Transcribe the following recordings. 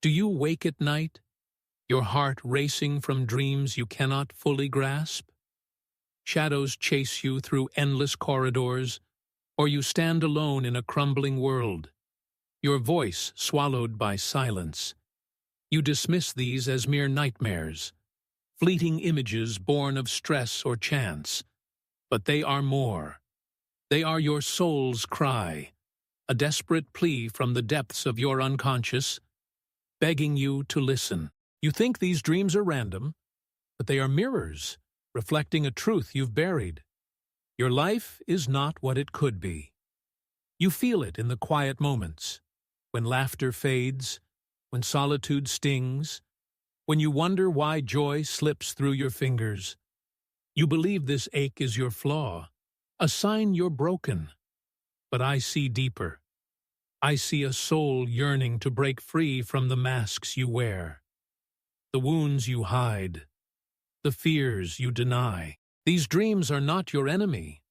Do you wake at night, your heart racing from dreams you cannot fully grasp? Shadows chase you through endless corridors, or you stand alone in a crumbling world, your voice swallowed by silence. You dismiss these as mere nightmares, fleeting images born of stress or chance. But they are more. They are your soul's cry, a desperate plea from the depths of your unconscious, begging you to listen. You think these dreams are random, but they are mirrors, reflecting a truth you've buried. Your life is not what it could be. You feel it in the quiet moments, when laughter fades, when solitude stings, when you wonder why joy slips through your fingers. You believe this ache is your flaw, a sign you're broken. But I see deeper. I see a soul yearning to break free from the masks you wear, the wounds you hide, the fears you deny. These dreams are not your enemy.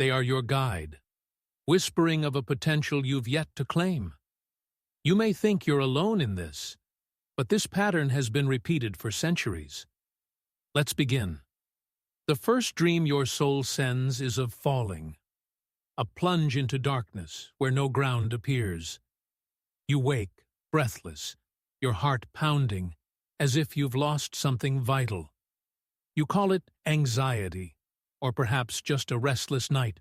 They are your guide, whispering of a potential you've yet to claim. You may think you're alone in this, but this pattern has been repeated for centuries. Let's begin. The first dream your soul sends is of falling, a plunge into darkness where no ground appears. You wake, breathless, your heart pounding, as if you've lost something vital. You call it anxiety, or perhaps just a restless night,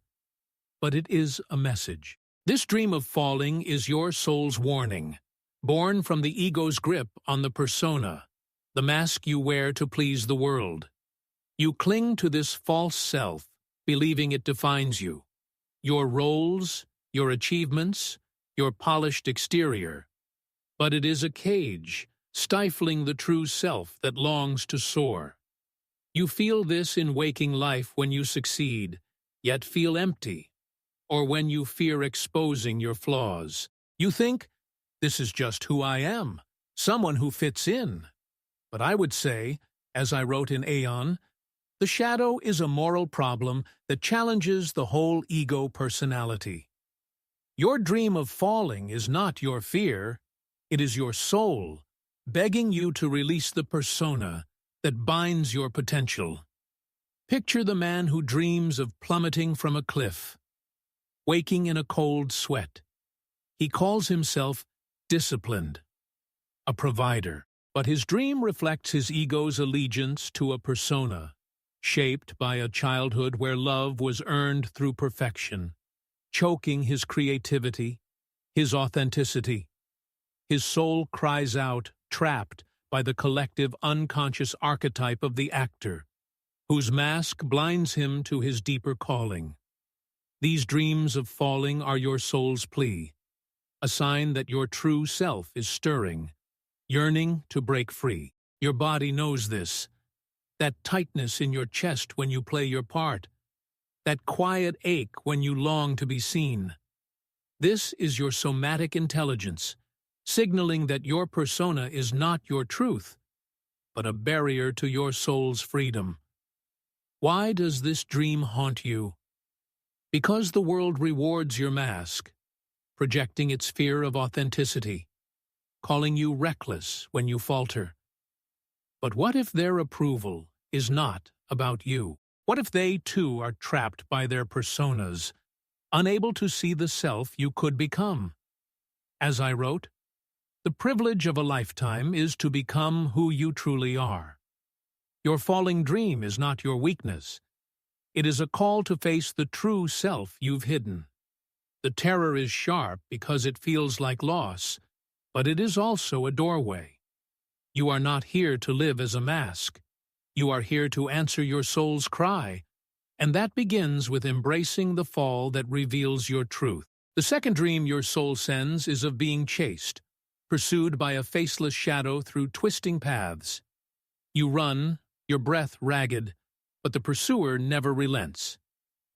but it is a message. This dream of falling is your soul's warning, born from the ego's grip on the persona, the mask you wear to please the world. You cling to this false self, believing it defines you. Your roles, your achievements, your polished exterior. But it is a cage, stifling the true self that longs to soar. You feel this in waking life when you succeed, yet feel empty, or when you fear exposing your flaws. You think, this is just who I am, someone who fits in. But I would say, as I wrote in Aeon, the shadow is a moral problem that challenges the whole ego personality. Your dream of falling is not your fear, it is your soul, begging you to release the persona that binds your potential. Picture the man who dreams of plummeting from a cliff, waking in a cold sweat. He calls himself disciplined, a provider, but his dream reflects his ego's allegiance to a persona, shaped by a childhood where love was earned through perfection, choking his creativity, his authenticity. His soul cries out, trapped by the collective unconscious archetype of the actor, whose mask blinds him to his deeper calling. These dreams of falling are your soul's plea, a sign that your true self is stirring, yearning to break free. Your body knows this. That tightness in your chest when you play your part, that quiet ache when you long to be seen. This is your somatic intelligence, signaling that your persona is not your truth, but a barrier to your soul's freedom. Why does this dream haunt you? Because the world rewards your mask, projecting its fear of authenticity, calling you reckless when you falter. But what if their approval is not about you? What if they, too, are trapped by their personas, unable to see the self you could become? As I wrote, the privilege of a lifetime is to become who you truly are. Your falling dream is not your weakness. It is a call to face the true self you've hidden. The terror is sharp because it feels like loss, but it is also a doorway. You are not here to live as a mask. You are here to answer your soul's cry, and that begins with embracing the fall that reveals your truth. The second dream your soul sends is of being chased, pursued by a faceless shadow through twisting paths. You run, your breath ragged, but the pursuer never relents,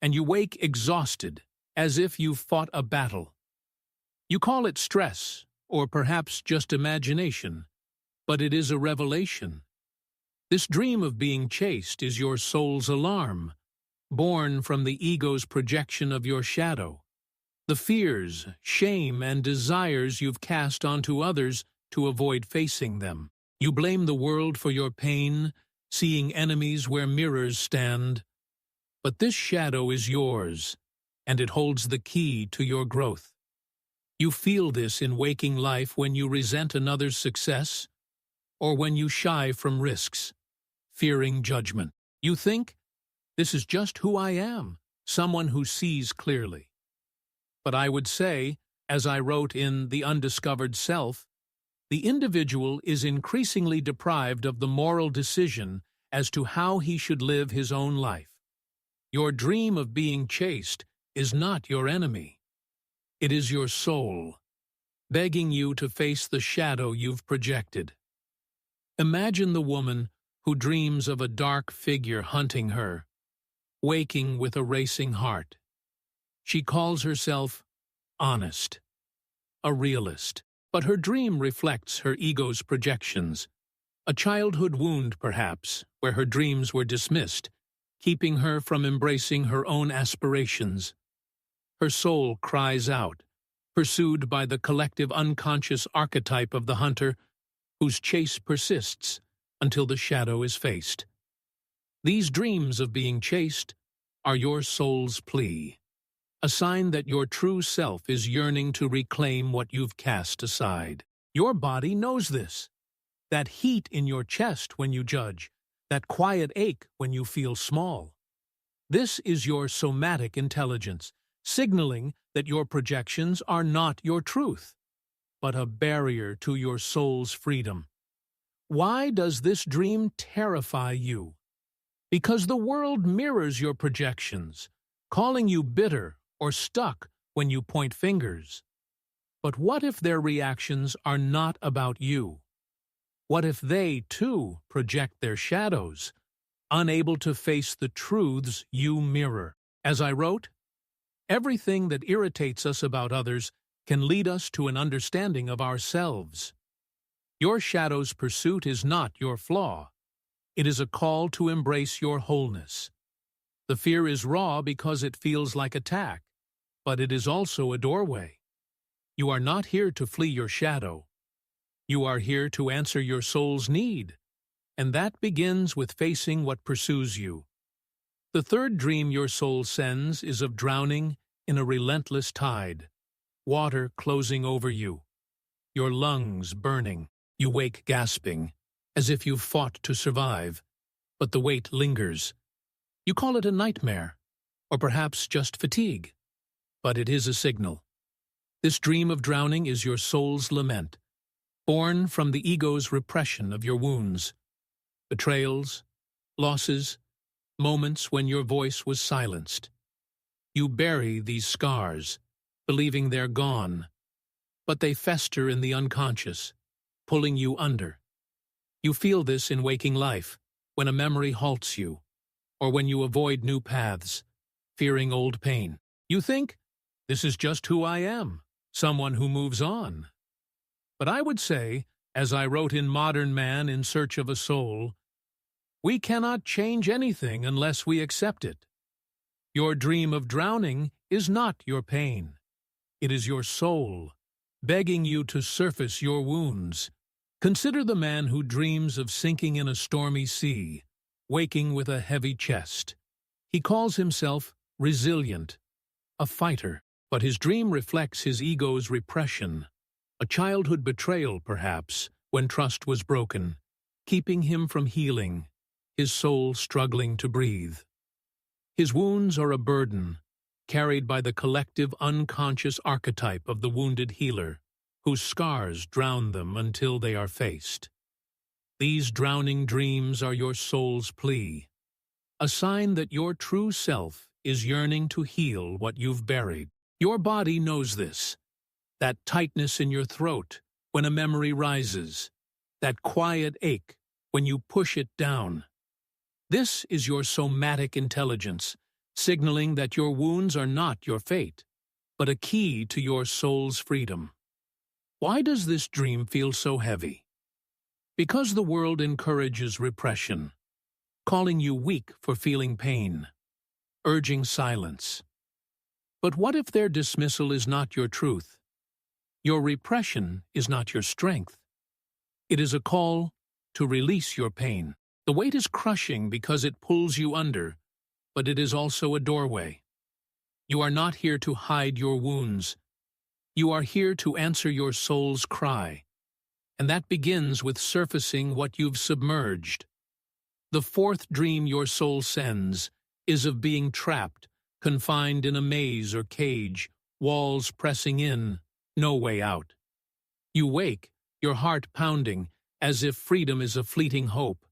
and you wake exhausted, as if you've fought a battle. You call it stress, or perhaps just imagination, but it is a revelation. This dream of being chased is your soul's alarm, born from the ego's projection of your shadow. The fears, shame, and desires you've cast onto others to avoid facing them. You blame the world for your pain, seeing enemies where mirrors stand. But this shadow is yours, and it holds the key to your growth. You feel this in waking life when you resent another's success, or when you shy from risks, fearing judgment. You think, this is just who I am, someone who sees clearly. But I would say, as I wrote in The Undiscovered Self, the individual is increasingly deprived of the moral decision as to how he should live his own life. Your dream of being chaste is not your enemy. It is your soul, begging you to face the shadow you've projected. Imagine the woman who dreams of a dark figure hunting her, waking with a racing heart. She calls herself honest, a realist, but her dream reflects her ego's projections, a childhood wound perhaps, where her dreams were dismissed, keeping her from embracing her own aspirations. Her soul cries out, pursued by the collective unconscious archetype of the hunter, whose chase persists until the shadow is faced. These dreams of being chased are your soul's plea, a sign that your true self is yearning to reclaim what you've cast aside. Your body knows this. That heat in your chest when you judge, that quiet ache when you feel small. This is your somatic intelligence, signaling that your projections are not your truth, but a barrier to your soul's freedom. Why does this dream terrify you? Because the world mirrors your projections, calling you bitter or stuck when you point fingers. But what if their reactions are not about you? What if they, too, project their shadows, unable to face the truths you mirror? As I wrote, everything that irritates us about others can lead us to an understanding of ourselves. Your shadow's pursuit is not your flaw. It is a call to embrace your wholeness. The fear is raw because it feels like attack, but it is also a doorway. You are not here to flee your shadow. You are here to answer your soul's need, and that begins with facing what pursues you. The third dream your soul sends is of drowning in a relentless tide, water closing over you, your lungs burning. You wake gasping, as if you've fought to survive, but the weight lingers. You call it a nightmare, or perhaps just fatigue, but it is a signal. This dream of drowning is your soul's lament, born from the ego's repression of your wounds, betrayals, losses, moments when your voice was silenced. You bury these scars, believing they're gone, but they fester in the unconscious, pulling you under. You feel this in waking life, when a memory halts you, or when you avoid new paths, fearing old pain. You think, this is just who I am, someone who moves on. But I would say, as I wrote in Modern Man in Search of a Soul, we cannot change anything unless we accept it. Your dream of drowning is not your pain. It is your soul, begging you to surface your wounds. Consider the man who dreams of sinking in a stormy sea, waking with a heavy chest. He calls himself resilient, a fighter, but his dream reflects his ego's repression, a childhood betrayal, perhaps, when trust was broken, keeping him from healing, his soul struggling to breathe. His wounds are a burden, carried by the collective unconscious archetype of the wounded healer, whose scars drown them until they are faced. These drowning dreams are your soul's plea, a sign that your true self is yearning to heal what you've buried. Your body knows this, that tightness in your throat when a memory rises, that quiet ache when you push it down. This is your somatic intelligence, signaling that your wounds are not your fate, but a key to your soul's freedom. Why does this dream feel so heavy? Because the world encourages repression, calling you weak for feeling pain, urging silence. But what if their dismissal is not your truth? Your repression is not your strength. It is a call to release your pain. The weight is crushing because it pulls you under, but it is also a doorway. You are not here to hide your wounds. You are here to answer your soul's cry, and that begins with surfacing what you've submerged. The fourth dream your soul sends is of being trapped, confined in a maze or cage, walls pressing in, no way out. You wake, your heart pounding, as if freedom is a fleeting hope.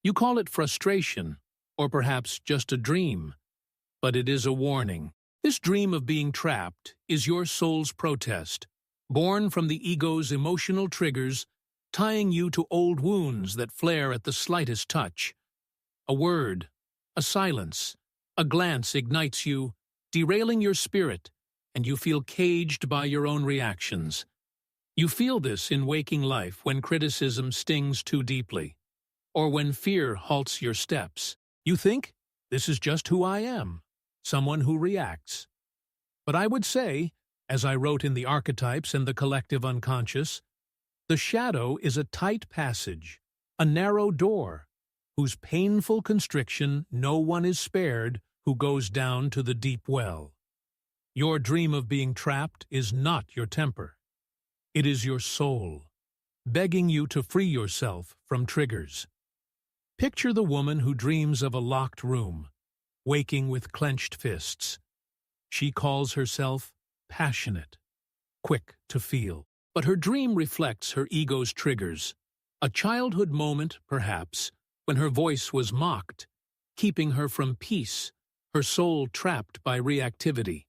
You call it frustration, or perhaps just a dream, but it is a warning. This dream of being trapped is your soul's protest, born from the ego's emotional triggers, tying you to old wounds that flare at the slightest touch. A word, a silence, a glance ignites you, derailing your spirit, and you feel caged by your own reactions. You feel this in waking life when criticism stings too deeply, or when fear halts your steps. You think, this is just who I am, someone who reacts. But I would say, as I wrote in the Archetypes and the Collective Unconscious, the shadow is a tight passage, a narrow door, whose painful constriction no one is spared who goes down to the deep well. Your dream of being trapped is not your temper. It is your soul, begging you to free yourself from triggers. Picture the woman who dreams of a locked room, waking with clenched fists. She calls herself passionate, quick to feel. But her dream reflects her ego's triggers. A childhood moment, perhaps, when her voice was mocked, keeping her from peace, her soul trapped by reactivity.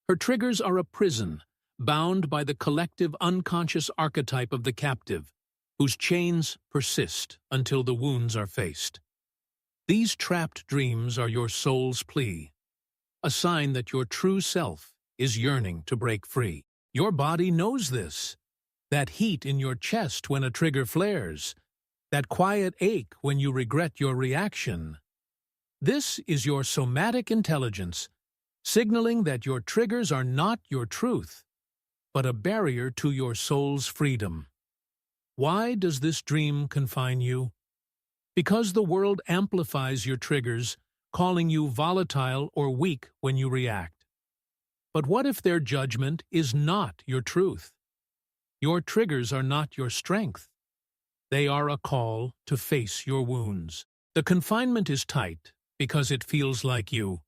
Her triggers are a prison, bound by the collective unconscious archetype of the captive, whose chains persist until the wounds are faced. These trapped dreams are your soul's plea, a sign that your true self is yearning to break free. Your body knows this. That heat in your chest when a trigger flares, that quiet ache when you regret your reaction. This is your somatic intelligence, signaling that your triggers are not your truth, but a barrier to your soul's freedom. Why does this dream confine you? Because the world amplifies your triggers, calling you volatile or weak when you react. But what if their judgment is not your truth? Your triggers are not your strength. They are a call to face your wounds. The confinement is tight because it feels like you,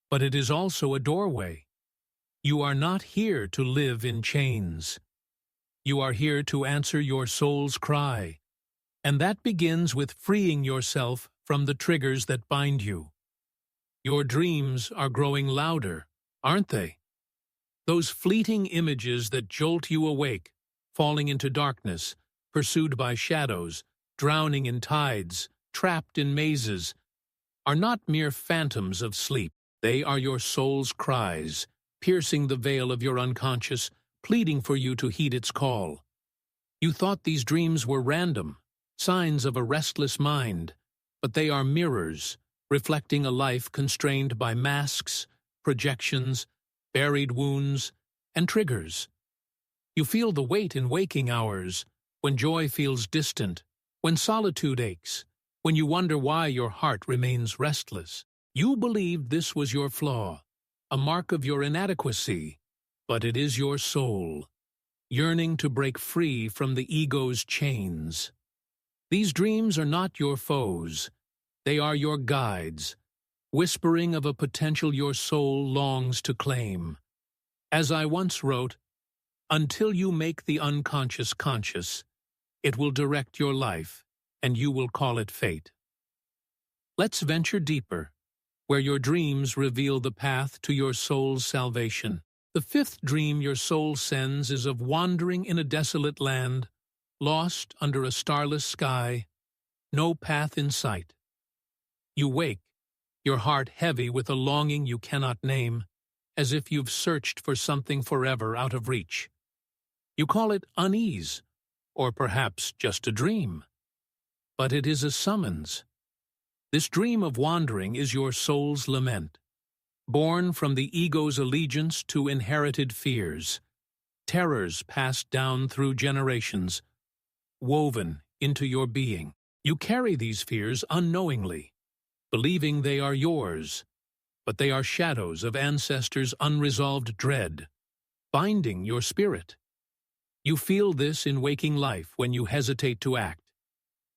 but it is also a doorway. You are not here to live in chains. You are here to answer your soul's cry, and that begins with freeing yourself from the triggers that bind you. Your dreams are growing louder, aren't they? Those fleeting images that jolt you awake, falling into darkness, pursued by shadows, drowning in tides, trapped in mazes, are not mere phantoms of sleep. They are your soul's cries, piercing the veil of your unconscious, pleading for you to heed its call. You thought these dreams were random, signs of a restless mind, but they are mirrors, reflecting a life constrained by masks, projections, buried wounds, and triggers. You feel the weight in waking hours, when joy feels distant, when solitude aches, when you wonder why your heart remains restless. You believed this was your flaw, a mark of your inadequacy, but it is your soul, yearning to break free from the ego's chains. These dreams are not your foes. They are your guides, whispering of a potential your soul longs to claim. As I once wrote, until you make the unconscious conscious, it will direct your life, and you will call it fate. Let's venture deeper, where your dreams reveal the path to your soul's salvation. The fifth dream your soul sends is of wandering in a desolate land, lost under a starless sky, no path in sight. You wake, your heart heavy with a longing you cannot name, as if you've searched for something forever out of reach. You call it unease, or perhaps just a dream. But it is a summons. This dream of wandering is your soul's lament, born from the ego's allegiance to inherited fears, terrors passed down through generations, woven into your being. You carry these fears unknowingly, believing they are yours, but they are shadows of ancestors' unresolved dread, binding your spirit. You feel this in waking life when you hesitate to act,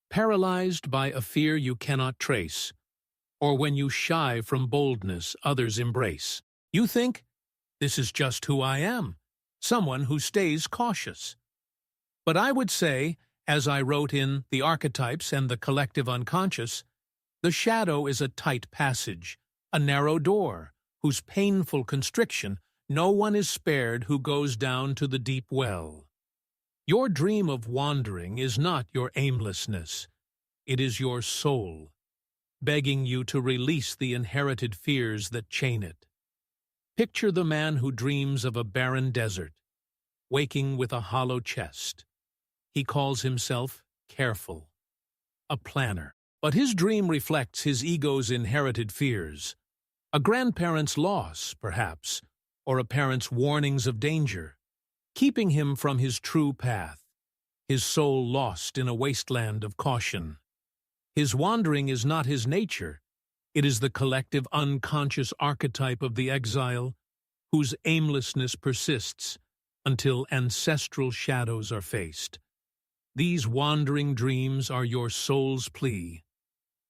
paralyzed by a fear you cannot trace, or when you shy from boldness others embrace. You think, this is just who I am, someone who stays cautious. But I would say, as I wrote in The Archetypes and the Collective Unconscious, the shadow is a tight passage, a narrow door, whose painful constriction no one is spared who goes down to the deep well. Your dream of wandering is not your aimlessness, it is your soul, begging you to release the inherited fears that chain it. Picture the man who dreams of a barren desert, waking with a hollow chest. He calls himself careful, a planner. But his dream reflects his ego's inherited fears. A grandparent's loss, perhaps, or a parent's warnings of danger, keeping him from his true path, his soul lost in a wasteland of caution. His wandering is not his nature, it is the collective unconscious archetype of the exile, whose aimlessness persists until ancestral shadows are faced. These wandering dreams are your soul's plea,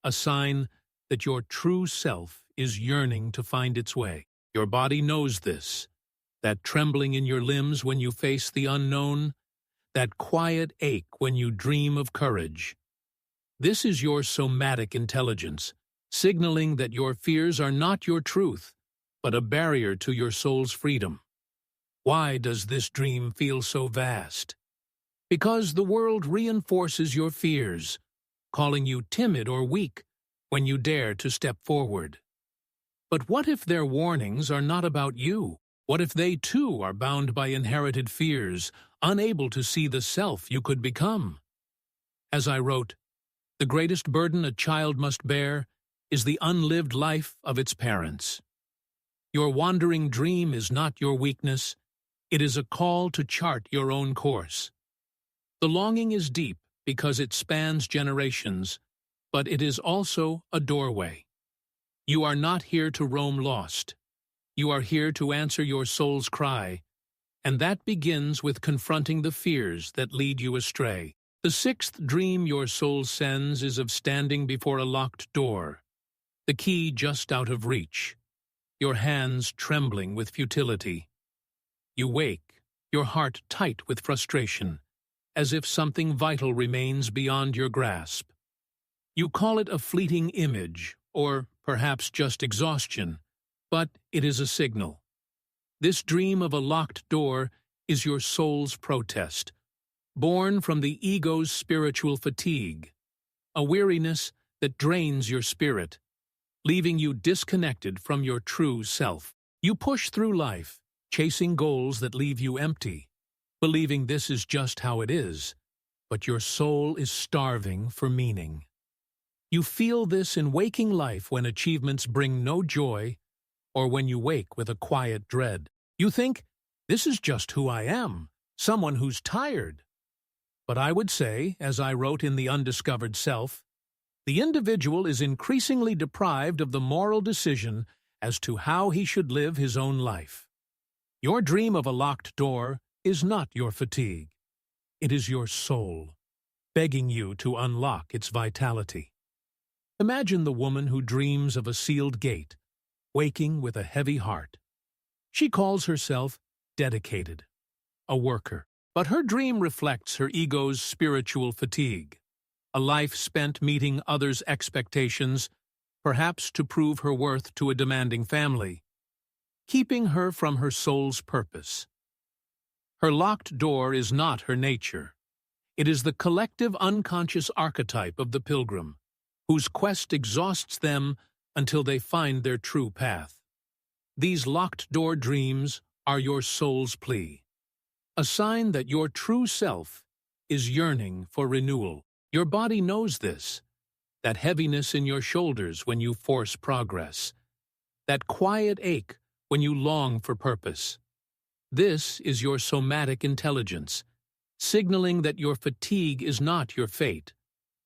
a sign that your true self is yearning to find its way. Your body knows this, that trembling in your limbs when you face the unknown, that quiet ache when you dream of courage. This is your somatic intelligence, signaling that your fears are not your truth, but a barrier to your soul's freedom. Why does this dream feel so vast? Because the world reinforces your fears, calling you timid or weak when you dare to step forward. But what if their warnings are not about you? What if they too are bound by inherited fears, unable to see the self you could become? As I wrote, the greatest burden a child must bear is the unlived life of its parents. Your wandering dream is not your weakness, it is a call to chart your own course. The longing is deep because it spans generations, but it is also a doorway. You are not here to roam lost. You are here to answer your soul's cry, and that begins with confronting the fears that lead you astray. The sixth dream your soul sends is of standing before a locked door, the key just out of reach, your hands trembling with futility. You wake, your heart tight with frustration, as if something vital remains beyond your grasp. You call it a fleeting image, or perhaps just exhaustion, but it is a signal. This dream of a locked door is your soul's protest, born from the ego's spiritual fatigue, a weariness that drains your spirit, leaving you disconnected from your true self. You push through life, chasing goals that leave you empty, believing this is just how it is, but your soul is starving for meaning. You feel this in waking life when achievements bring no joy, or when you wake with a quiet dread. You think, this is just who I am, someone who's tired. But I would say, as I wrote in The Undiscovered Self, the individual is increasingly deprived of the moral decision as to how he should live his own life. Your dream of a locked door is not your fatigue. It is your soul, begging you to unlock its vitality. Imagine the woman who dreams of a sealed gate, waking with a heavy heart. She calls herself dedicated, a worker, but her dream reflects her ego's spiritual fatigue, a life spent meeting others' expectations, perhaps to prove her worth to a demanding family, keeping her from her soul's purpose. Her locked door is not her nature. It is the collective unconscious archetype of the pilgrim, whose quest exhausts them until they find their true path. These locked-door dreams are your soul's plea, a sign that your true self is yearning for renewal. Your body knows this, that heaviness in your shoulders when you force progress, that quiet ache when you long for purpose. This is your somatic intelligence, signaling that your fatigue is not your fate,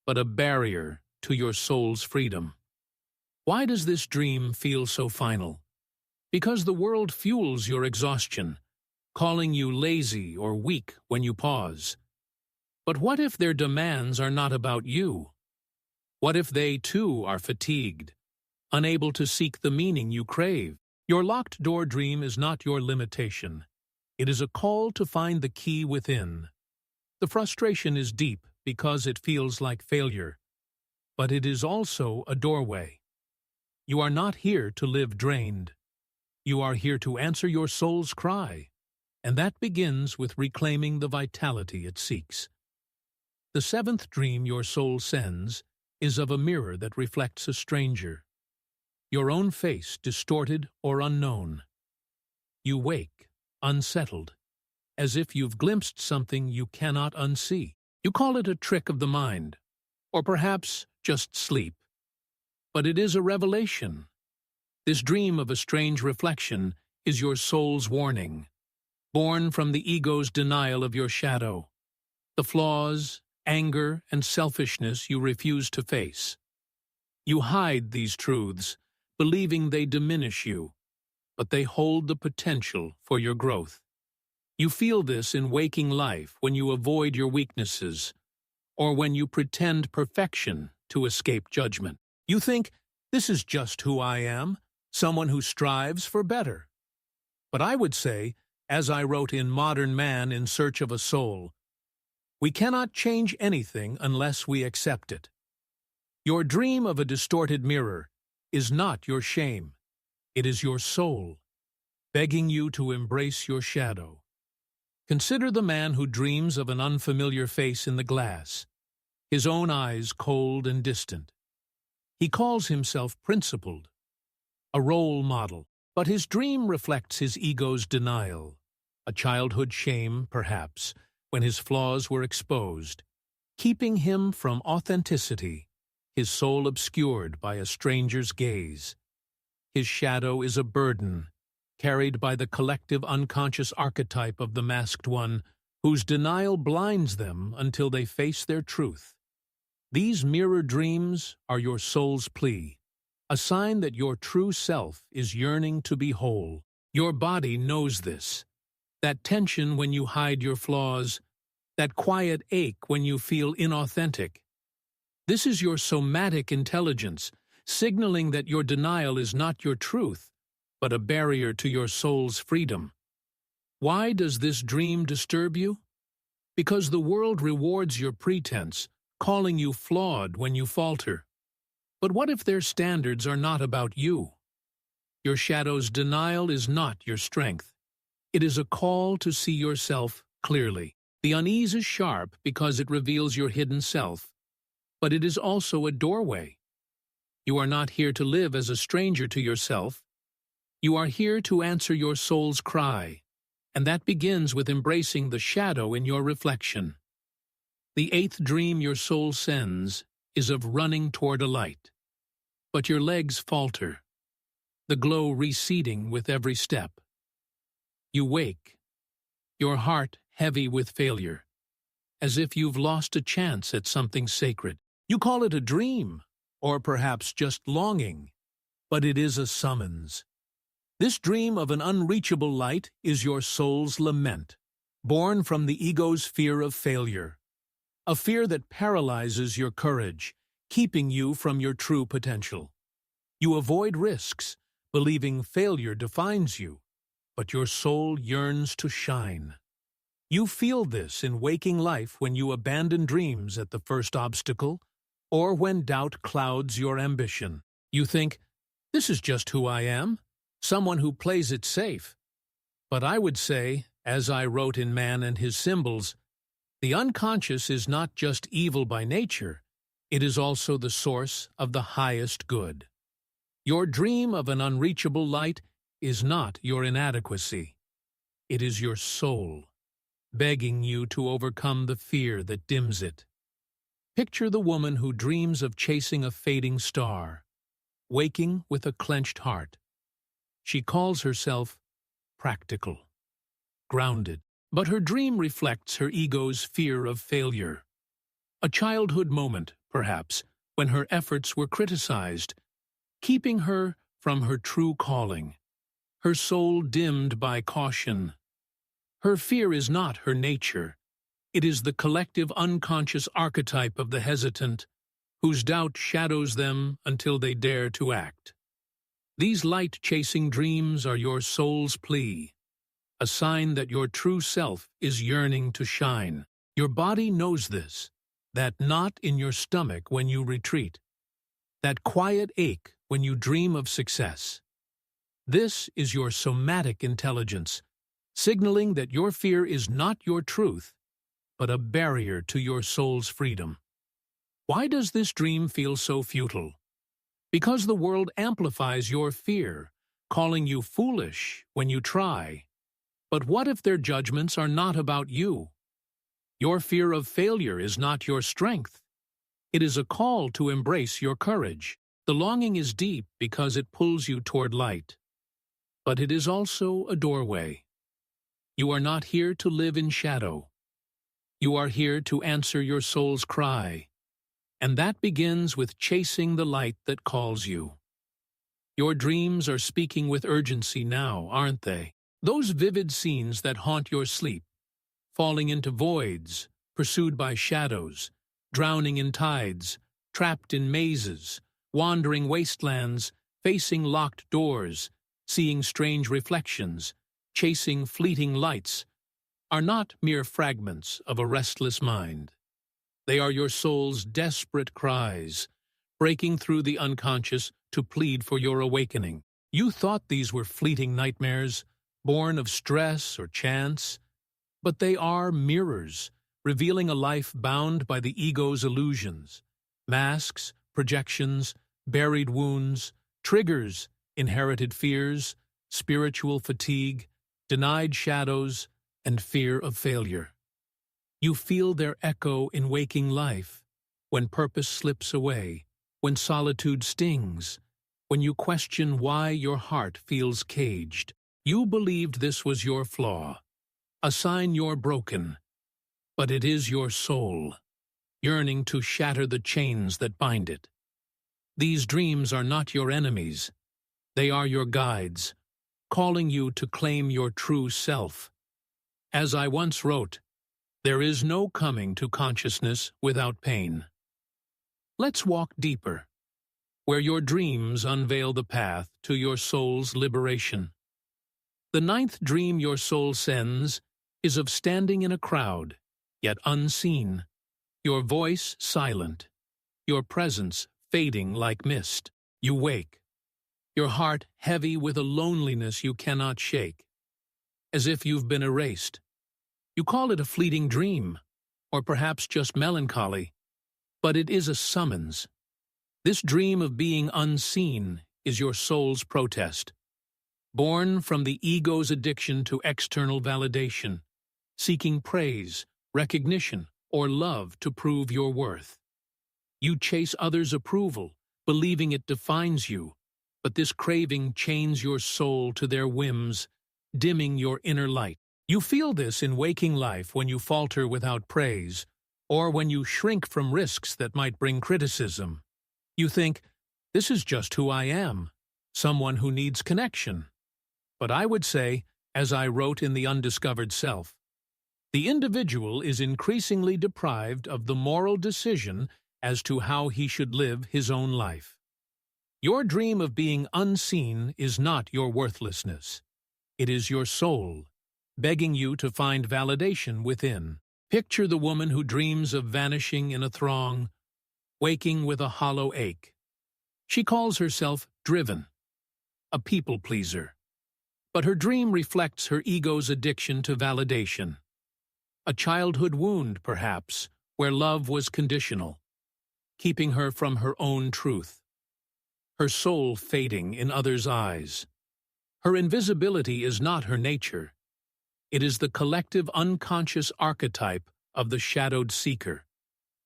but a barrier to your soul's freedom. Why does this dream feel so final? Because the world fuels your exhaustion, calling you lazy or weak when you pause. But what if their demands are not about you? What if they, too, are fatigued, unable to seek the meaning you crave? Your locked door dream is not your limitation. It is a call to find the key within. The frustration is deep because it feels like failure, but it is also a doorway. You are not here to live drained. You are here to answer your soul's cry, and that begins with reclaiming the vitality it seeks. The seventh dream your soul sends is of a mirror that reflects a stranger, your own face distorted or unknown. You wake, unsettled, as if you've glimpsed something you cannot unsee. You call it a trick of the mind, or perhaps just sleep. But it is a revelation. This dream of a strange reflection is your soul's warning, born from the ego's denial of your shadow, the flaws, anger, and selfishness you refuse to face. You hide these truths, believing they diminish you, but they hold the potential for your growth. You feel this in waking life when you avoid your weaknesses, or when you pretend perfection to escape judgment. You think, this is just who I am, someone who strives for better. But I would say, as I wrote in Modern Man in Search of a Soul, we cannot change anything unless we accept it. Your dream of a distorted mirror is not your shame. It is your soul, begging you to embrace your shadow. Consider the man who dreams of an unfamiliar face in the glass, his own eyes cold and distant. He calls himself principled, a role model, but his dream reflects his ego's denial, a childhood shame, perhaps, when his flaws were exposed, keeping him from authenticity, his soul obscured by a stranger's gaze. His shadow is a burden, carried by the collective unconscious archetype of the masked one, whose denial blinds them until they face their truth. These mirror dreams are your soul's plea, a sign that your true self is yearning to be whole. Your body knows this. That tension when you hide your flaws, that quiet ache when you feel inauthentic. This is your somatic intelligence, signaling that your denial is not your truth, but a barrier to your soul's freedom. Why does this dream disturb you? Because the world rewards your pretense, calling you flawed when you falter. But what if their standards are not about you? Your shadow's denial is not your strength. It is a call to see yourself clearly. The unease is sharp because it reveals your hidden self, but it is also a doorway. You are not here to live as a stranger to yourself. You are here to answer your soul's cry, and that begins with embracing the shadow in your reflection. The eighth dream your soul sends is of running toward a light, but your legs falter, the glow receding with every step. You wake, your heart heavy with failure, as if you've lost a chance at something sacred. You call it a dream, or perhaps just longing, but it is a summons. This dream of an unreachable light is your soul's lament, born from the ego's fear of failure, a fear that paralyzes your courage, keeping you from your true potential. You avoid risks, believing failure defines you, but your soul yearns to shine. You feel this in waking life when you abandon dreams at the first obstacle, or when doubt clouds your ambition. You think, this is just who I am, someone who plays it safe. But I would say, as I wrote in Man and His Symbols, the unconscious is not just evil by nature, it is also the source of the highest good. Your dream of an unreachable light is not your inadequacy. It is your soul, begging you to overcome the fear that dims it. Picture the woman who dreams of chasing a fading star, waking with a clenched heart. She calls herself practical, grounded, But her dream reflects her ego's fear of failure. A childhood moment, perhaps, when her efforts were criticized, keeping her from her true calling, her soul dimmed by caution. Her fear is not her nature. It is the collective unconscious archetype of the hesitant, whose doubt shadows them until they dare to act. These light-chasing dreams are your soul's plea, a sign that your true self is yearning to shine. Your body knows this, that knot in your stomach when you retreat, that quiet ache when you dream of success. This is your somatic intelligence, signaling that your fear is not your truth, but a barrier to your soul's freedom. Why does this dream feel so futile? Because the world amplifies your fear, calling you foolish when you try. But what if their judgments are not about you? Your fear of failure is not your strength. It is a call to embrace your courage. The longing is deep because it pulls you toward light. But it is also a doorway. You are not here to live in shadow. You are here to answer your soul's cry. And that begins with chasing the light that calls you. Your dreams are speaking with urgency now, aren't they? Those vivid scenes that haunt your sleep, falling into voids, pursued by shadows, drowning in tides, trapped in mazes, wandering wastelands, facing locked doors, seeing strange reflections, chasing fleeting lights, are not mere fragments of a restless mind. They are your soul's desperate cries, breaking through the unconscious to plead for your awakening. You thought these were fleeting nightmares, born of stress or chance, but they are mirrors, revealing a life bound by the ego's illusions, masks, projections, buried wounds, triggers, inherited fears, spiritual fatigue, denied shadows, and fear of failure. You feel their echo in waking life, when purpose slips away, when solitude stings, when you question why your heart feels caged. You believed this was your flaw, a sign you're broken, but it is your soul, yearning to shatter the chains that bind it. These dreams are not your enemies. They are your guides, calling you to claim your true self. As I once wrote, there is no coming to consciousness without pain. Let's walk deeper, where your dreams unveil the path to your soul's liberation. The ninth dream your soul sends is of standing in a crowd, yet unseen, your voice silent, your presence fading like mist. You wake, your heart heavy with a loneliness you cannot shake, as if you've been erased. You call it a fleeting dream, or perhaps just melancholy, but it is a summons. This dream of being unseen is your soul's protest, born from the ego's addiction to external validation, seeking praise, recognition, or love to prove your worth. You chase others' approval, believing it defines you, but this craving chains your soul to their whims, dimming your inner light. You feel this in waking life when you falter without praise, or when you shrink from risks that might bring criticism. You think, this is just who I am, someone who needs connection. But I would say, as I wrote in The Undiscovered Self, the individual is increasingly deprived of the moral decision as to how he should live his own life. Your dream of being unseen is not your worthlessness. It is your soul, begging you to find validation within. Picture the woman who dreams of vanishing in a throng, waking with a hollow ache. She calls herself driven, a people pleaser. But her dream reflects her ego's addiction to validation. A childhood wound, perhaps, where love was conditional, keeping her from her own truth. Her soul fading in others' eyes. Her invisibility is not her nature. It is the collective unconscious archetype of the shadowed seeker,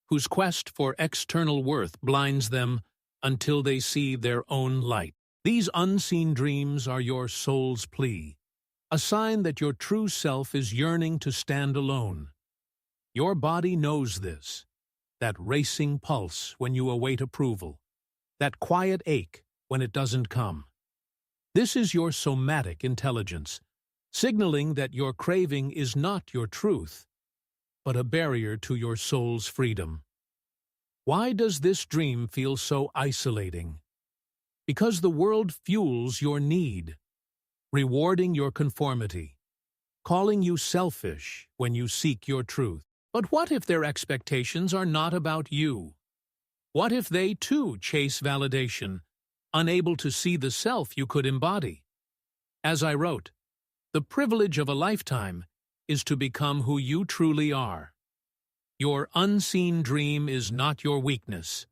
whose quest for external worth blinds them until they see their own light. These unseen dreams are your soul's plea, a sign that your true self is yearning to stand alone. Your body knows this, that racing pulse when you await approval, that quiet ache when it doesn't come. This is your somatic intelligence, signaling that your craving is not your truth, but a barrier to your soul's freedom. Why does this dream feel so isolating? Because the world fuels your need, rewarding your conformity, calling you selfish when you seek your truth. But what if their expectations are not about you? What if they too chase validation, unable to see the self you could embody? As I wrote, the privilege of a lifetime is to become who you truly are. Your unseen dream is not your weakness.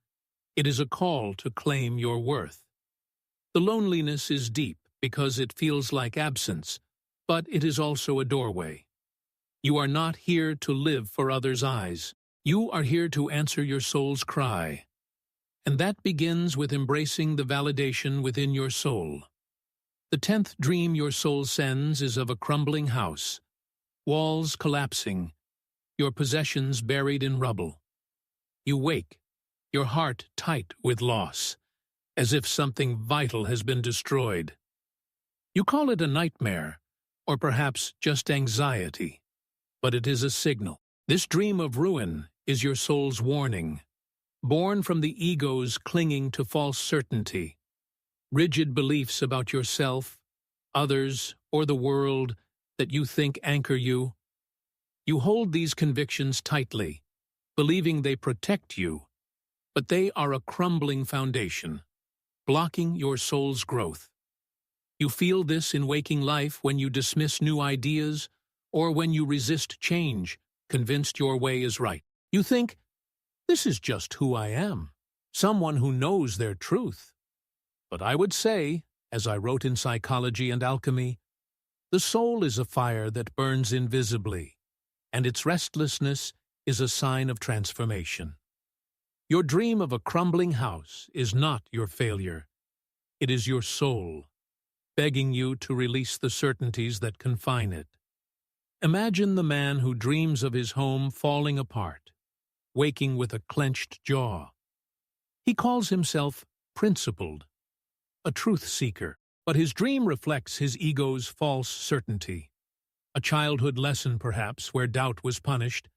It is a call to claim your worth. The loneliness is deep because it feels like absence, but it is also a doorway. You are not here to live for others' eyes. You are here to answer your soul's cry. And that begins with embracing the validation within your soul. The 10th dream your soul sends is of a crumbling house, walls collapsing, your possessions buried in rubble. You wake, your heart tight with loss, as if something vital has been destroyed. You call it a nightmare, or perhaps just anxiety, but it is a signal. This dream of ruin is your soul's warning, born from the ego's clinging to false certainty, rigid beliefs about yourself, others, or the world that you think anchor you. You hold these convictions tightly, believing they protect you, but they are a crumbling foundation, blocking your soul's growth. You feel this in waking life when you dismiss new ideas or when you resist change, convinced your way is right. You think, this is just who I am, someone who knows their truth. But I would say, as I wrote in Psychology and Alchemy, the soul is a fire that burns invisibly, and its restlessness is a sign of transformation. Your dream of a crumbling house is not your failure. It is your soul, begging you to release the certainties that confine it. Imagine the man who dreams of his home falling apart, waking with a clenched jaw. He calls himself principled, a truth seeker, but his dream reflects his ego's false certainty. A childhood lesson, perhaps, where doubt was punished,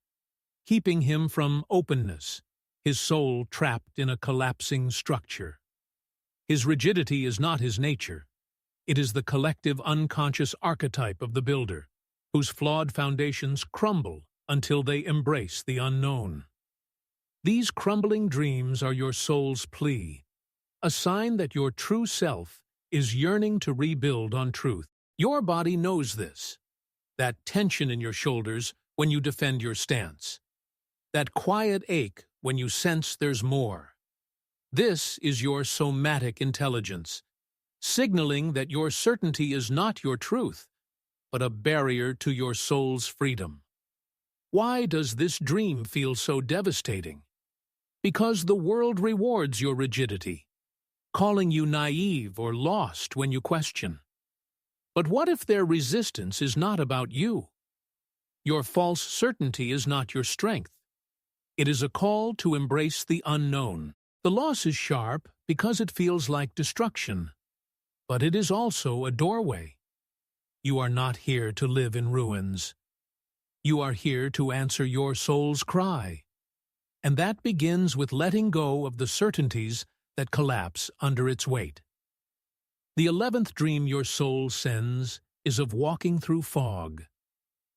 keeping him from openness, his soul trapped in a collapsing structure. His rigidity is not his nature. It is the collective unconscious archetype of the builder, whose flawed foundations crumble until they embrace the unknown. These crumbling dreams are your soul's plea, a sign that your true self is yearning to rebuild on truth. Your body knows this. That tension in your shoulders when you defend your stance. That quiet ache when you sense there's more. This is your somatic intelligence, signaling that your certainty is not your truth, but a barrier to your soul's freedom. Why does this dream feel so devastating? Because the world rewards your rigidity, calling you naive or lost when you question. But what if their resistance is not about you? Your false certainty is not your strength. It is a call to embrace the unknown. The loss is sharp because it feels like destruction, but it is also a doorway. You are not here to live in ruins. You are here to answer your soul's cry. And that begins with letting go of the certainties that collapse under its weight. The 11th dream your soul sends is of walking through fog,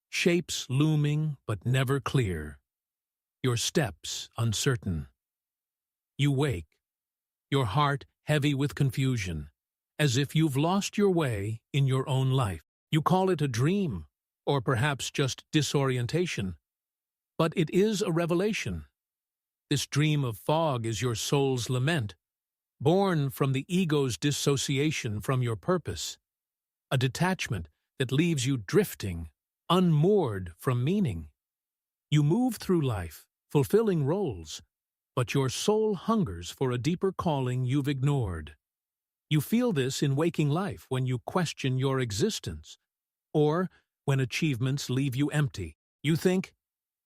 shapes looming but never clear, your steps uncertain. You wake, your heart heavy with confusion, as if you've lost your way in your own life. You call it a dream, or perhaps just disorientation, but it is a revelation. This dream of fog is your soul's lament, born from the ego's dissociation from your purpose, a detachment that leaves you drifting, unmoored from meaning. You move through life, fulfilling roles, but your soul hungers for a deeper calling you've ignored. You feel this in waking life when you question your existence, Or when achievements leave you empty, you think,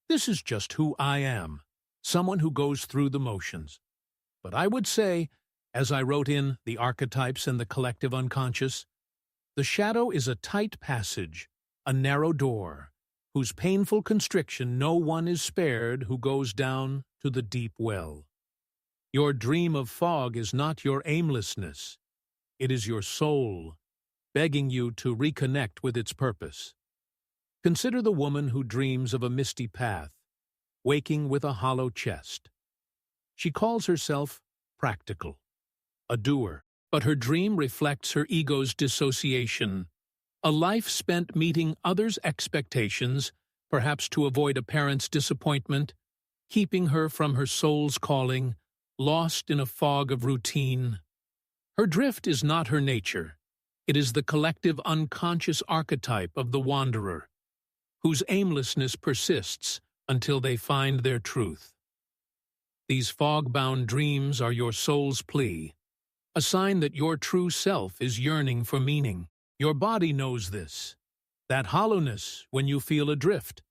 this is just who I am, someone who goes through the motions. But I would say, as I wrote in The Archetypes and the Collective Unconscious, the shadow is a tight passage, a narrow door, whose painful constriction no one is spared who goes down to the deep well. Your dream of fog is not your aimlessness. It is your soul, begging you to reconnect with its purpose. Consider the woman who dreams of a misty path, waking with a hollow chest. She calls herself practical, a doer, but her dream reflects her ego's dissociation, a life spent meeting others' expectations, perhaps to avoid a parent's disappointment, keeping her from her soul's calling, lost in a fog of routine. Her drift is not her nature. It is the collective unconscious archetype of the wanderer, whose aimlessness persists until they find their truth. These fog-bound dreams are your soul's plea, a sign that your true self is yearning for meaning. Your body knows this. That hollowness when you feel adrift,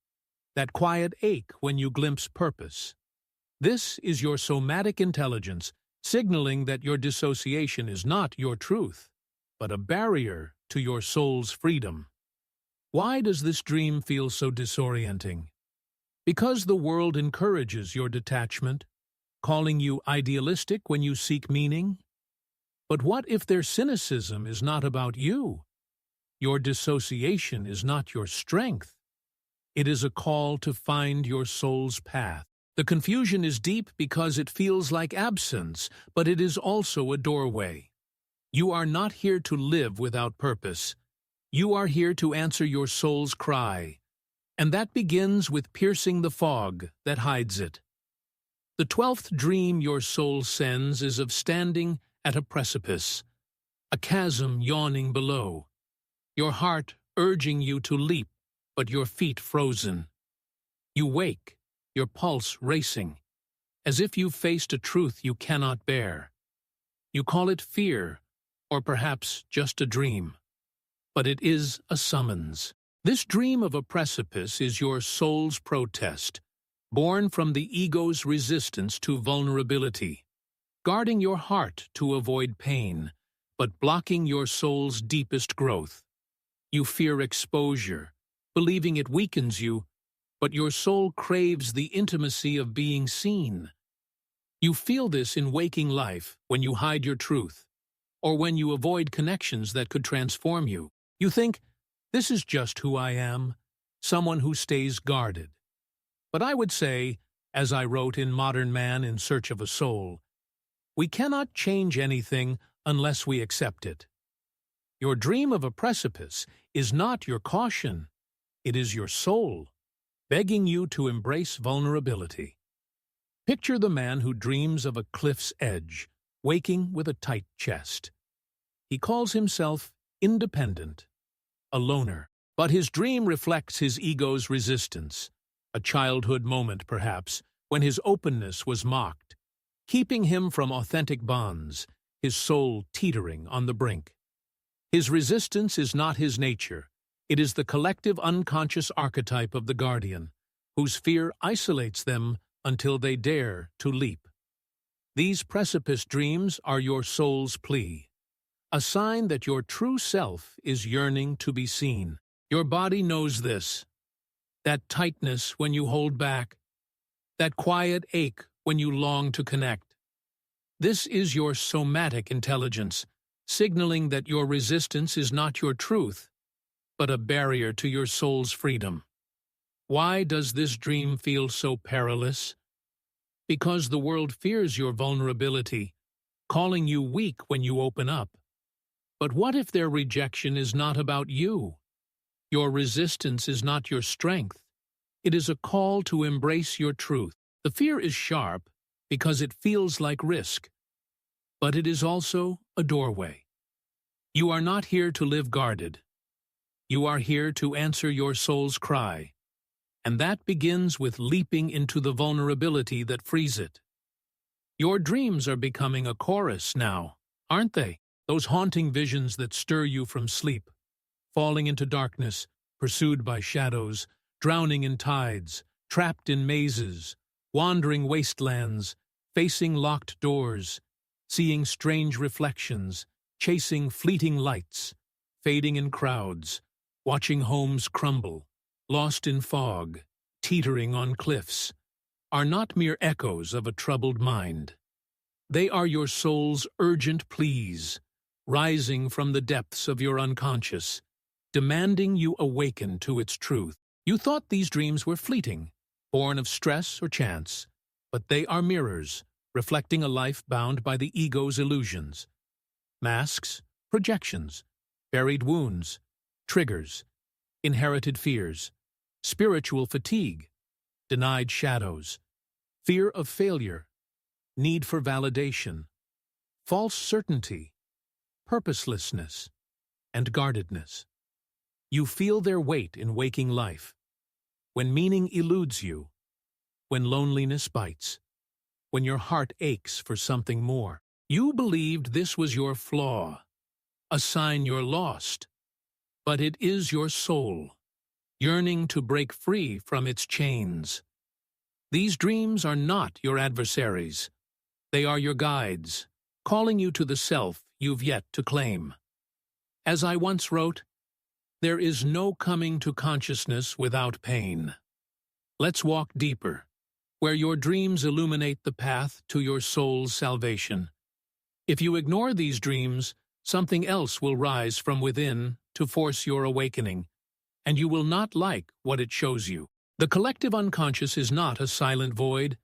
that quiet ache when you glimpse purpose. This is your somatic intelligence signaling that your dissociation is not your truth, but a barrier to your soul's freedom. Why does this dream feel so disorienting? Because the world encourages your detachment, calling you idealistic when you seek meaning? But what if their cynicism is not about you? Your dissociation is not your strength. It is a call to find your soul's path. The confusion is deep because it feels like absence, but it is also a doorway. You are not here to live without purpose. You are here to answer your soul's cry, and that begins with piercing the fog that hides it. The 12th dream your soul sends is of standing at a precipice, a chasm yawning below, your heart urging you to leap, but your feet frozen. You wake, your pulse racing, as if you've faced a truth you cannot bear. You call it fear, or perhaps just a dream. But it is a summons. This dream of a precipice is your soul's protest, born from the ego's resistance to vulnerability, guarding your heart to avoid pain, but blocking your soul's deepest growth. You fear exposure, believing it weakens you, but your soul craves the intimacy of being seen. You feel this in waking life when you hide your truth, or when you avoid connections that could transform you. You think, this is just who I am, someone who stays guarded. But I would say, as I wrote in Modern Man in Search of a Soul, we cannot change anything unless we accept it. Your dream of a precipice is not your caution, it is your soul, begging you to embrace vulnerability. Picture the man who dreams of a cliff's edge, waking with a tight chest. He calls himself independent, a loner, but his dream reflects his ego's resistance, a childhood moment perhaps, when his openness was mocked, keeping him from authentic bonds, his soul teetering on the brink. His resistance is not his nature. It is the collective unconscious archetype of the guardian, whose fear isolates them until they dare to leap. These precipice dreams are your soul's plea, a sign that your true self is yearning to be seen. Your body knows this. That tightness when you hold back, that quiet ache when you long to connect. This is your somatic intelligence, signaling that your resistance is not your truth, but a barrier to your soul's freedom. Why does this dream feel so perilous? Because the world fears your vulnerability, calling you weak when you open up. But what if their rejection is not about you? Your resistance is not your strength. It is a call to embrace your truth. The fear is sharp because it feels like risk, but it is also a doorway. You are not here to live guarded. You are here to answer your soul's cry, and that begins with leaping into the vulnerability that frees it. Your dreams are becoming a chorus now, aren't they? Those haunting visions that stir you from sleep, falling into darkness, pursued by shadows, drowning in tides, trapped in mazes, wandering wastelands, facing locked doors, seeing strange reflections, chasing fleeting lights, fading in crowds, watching homes crumble, lost in fog, teetering on cliffs, are not mere echoes of a troubled mind. They are your soul's urgent pleas, rising from the depths of your unconscious, demanding you awaken to its truth. You thought these dreams were fleeting, born of stress or chance, but they are mirrors, reflecting a life bound by the ego's illusions. Masks, projections, buried wounds, triggers, inherited fears, spiritual fatigue, denied shadows, fear of failure, need for validation, false certainty, purposelessness, and guardedness. You feel their weight in waking life, when meaning eludes you, when loneliness bites, when your heart aches for something more. You believed this was your flaw, a sign you're lost, but it is your soul, yearning to break free from its chains. These dreams are not your adversaries. They are your guides, calling you to the self you've yet to claim. As I once wrote, there is no coming to consciousness without pain. Let's walk deeper, where your dreams illuminate the path to your soul's salvation. If you ignore these dreams, something else will rise from within to force your awakening, and you will not like what it shows you. The collective unconscious is not a silent void.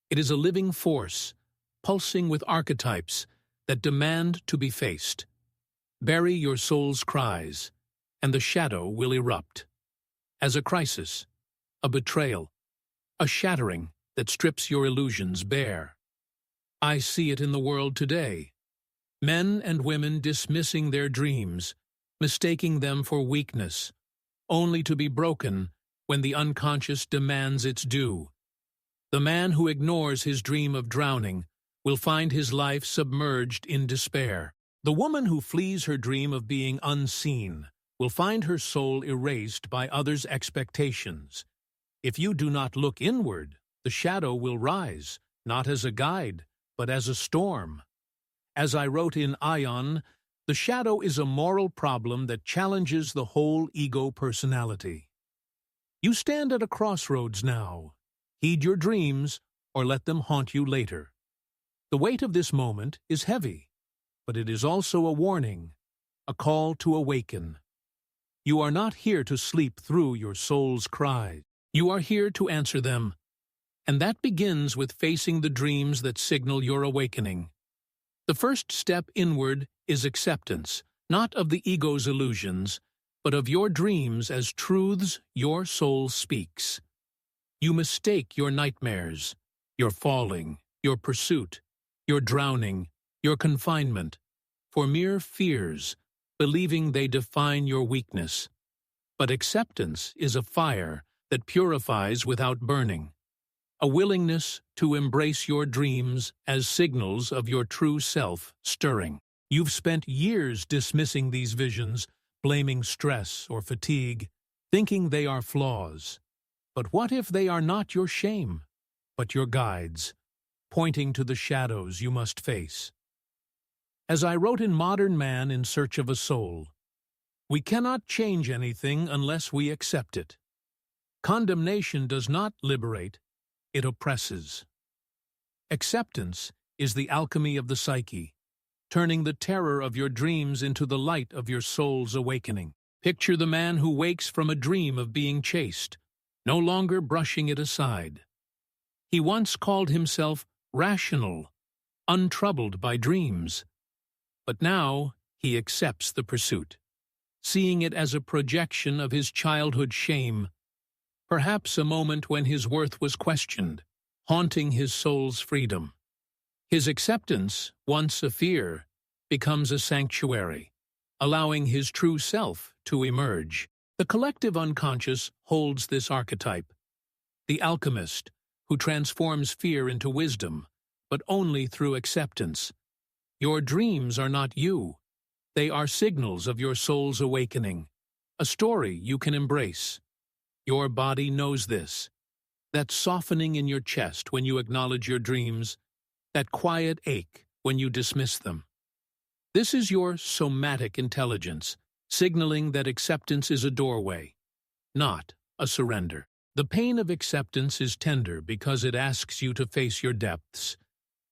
It is a living force, pulsing with archetypes that demand to be faced. Bury your soul's cries, and the shadow will erupt. As a crisis, a betrayal, a shattering that strips your illusions bare. I see it in the world today. Men and women dismissing their dreams, mistaking them for weakness, only to be broken when the unconscious demands its due. The man who ignores his dream of drowning will find his life submerged in despair. The woman who flees her dream of being unseen will find her soul erased by others' expectations. If you do not look inward, the shadow will rise, not as a guide, but as a storm. As I wrote in Ion, the shadow is a moral problem that challenges the whole ego personality. You stand at a crossroads now. Heed your dreams, or let them haunt you later. The weight of this moment is heavy, but it is also a warning, a call to awaken. You are not here to sleep through your soul's cries. You are here to answer them, and that begins with facing the dreams that signal your awakening. The first step inward is acceptance, not of the ego's illusions, but of your dreams as truths your soul speaks. You mistake your nightmares, your falling, your pursuit, your drowning, your confinement, for mere fears, believing they define your weakness. But acceptance is a fire that purifies without burning, a willingness to embrace your dreams as signals of your true self stirring. You've spent years dismissing these visions, blaming stress or fatigue, thinking they are flaws. But what if they are not your shame, but your guides, pointing to the shadows you must face? As I wrote in Modern Man in Search of a Soul, we cannot change anything unless we accept it. Condemnation does not liberate, it oppresses. Acceptance is the alchemy of the psyche, turning the terror of your dreams into the light of your soul's awakening. Picture the man who wakes from a dream of being chased, no longer brushing it aside. He once called himself rational, untroubled by dreams. But now he accepts the pursuit, seeing it as a projection of his childhood shame, perhaps a moment when his worth was questioned, haunting his soul's freedom. His acceptance, once a fear, becomes a sanctuary, allowing his true self to emerge. The collective unconscious holds this archetype, the alchemist who transforms fear into wisdom, but only through acceptance. Your dreams are not you. They are signals of your soul's awakening, a story you can embrace. Your body knows this. That softening in your chest when you acknowledge your dreams, that quiet ache when you dismiss them. This is your somatic intelligence, signaling that acceptance is a doorway, not a surrender. The pain of acceptance is tender because it asks you to face your depths,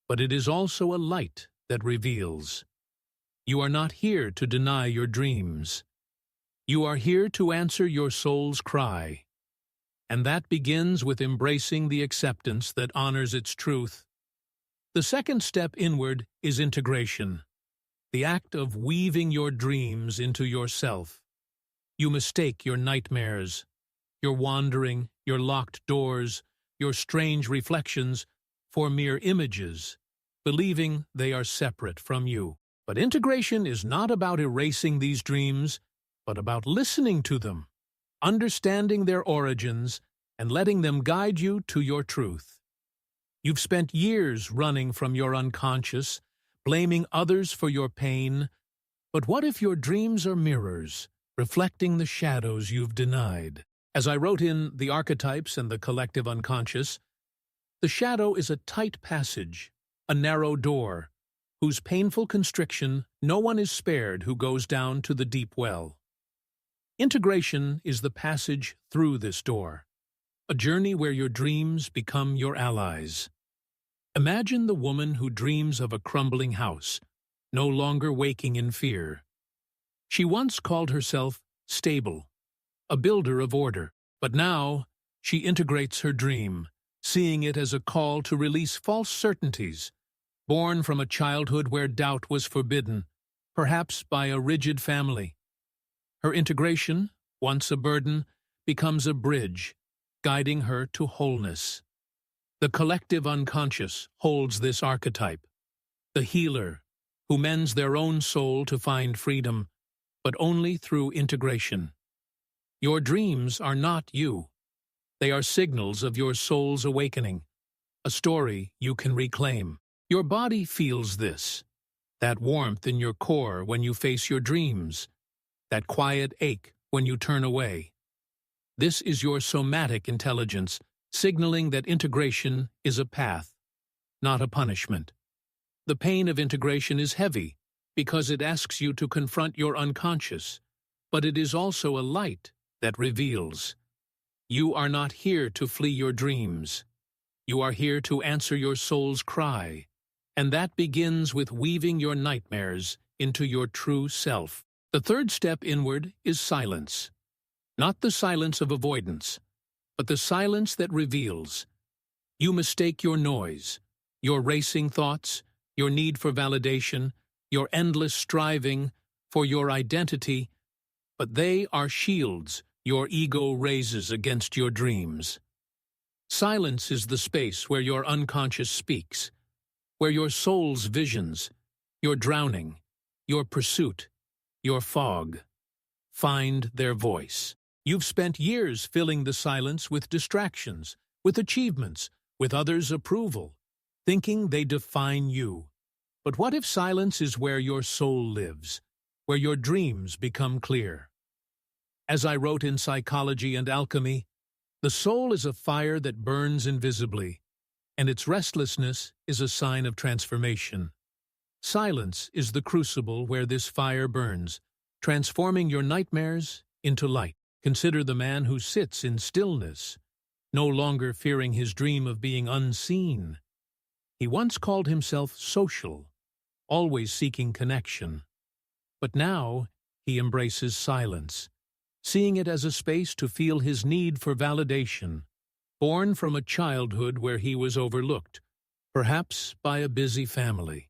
but it is also a light that reveals. You are not here to deny your dreams. You are here to answer your soul's cry. And that begins with embracing the acceptance that honors its truth. The second step inward is integration, the act of weaving your dreams into yourself. You mistake your nightmares, your wandering, your locked doors, your strange reflections for mere images, believing they are separate from you. But integration is not about erasing these dreams, but about listening to them, understanding their origins, and letting them guide you to your truth. You've spent years running from your unconscious, blaming others for your pain, but what if your dreams are mirrors, reflecting the shadows you've denied? As I wrote in The Archetypes and the Collective Unconscious, the shadow is a tight passage, a narrow door, whose painful constriction no one is spared who goes down to the deep well. Integration is the passage through this door, a journey where your dreams become your allies. Imagine the woman who dreams of a crumbling house, no longer waking in fear. She once called herself stable, a builder of order, but now she integrates her dream, seeing it as a call to release false certainties, born from a childhood where doubt was forbidden, perhaps by a rigid family. Her integration, once a burden, becomes a bridge, guiding her to wholeness. The collective unconscious holds this archetype, the healer, who mends their own soul to find freedom, but only through integration. Your dreams are not you. They are signals of your soul's awakening, a story you can reclaim. Your body feels this, that warmth in your core when you face your dreams, that quiet ache when you turn away. This is your somatic intelligence, signaling that integration is a path, not a punishment. The pain of integration is heavy because it asks you to confront your unconscious, but it is also a light that reveals. You are not here to flee your dreams. You are here to answer your soul's cry, and that begins with weaving your nightmares into your true self. The third step inward is silence. Not the silence of avoidance, but the silence that reveals. You mistake your noise, your racing thoughts, your need for validation, your endless striving for your identity, but they are shields your ego raises against your dreams. Silence is the space where your unconscious speaks, where your soul's visions, your drowning, your pursuit, your fog, find their voice. You've spent years filling the silence with distractions, with achievements, with others' approval, thinking they define you. But what if silence is where your soul lives, where your dreams become clear? As I wrote in Psychology and Alchemy, the soul is a fire that burns invisibly, and its restlessness is a sign of transformation. Silence is the crucible where this fire burns, transforming your nightmares into light. Consider the man who sits in stillness, no longer fearing his dream of being unseen. He once called himself social, always seeking connection. But now he embraces silence, seeing it as a space to feel his need for validation, born from a childhood where he was overlooked, perhaps by a busy family.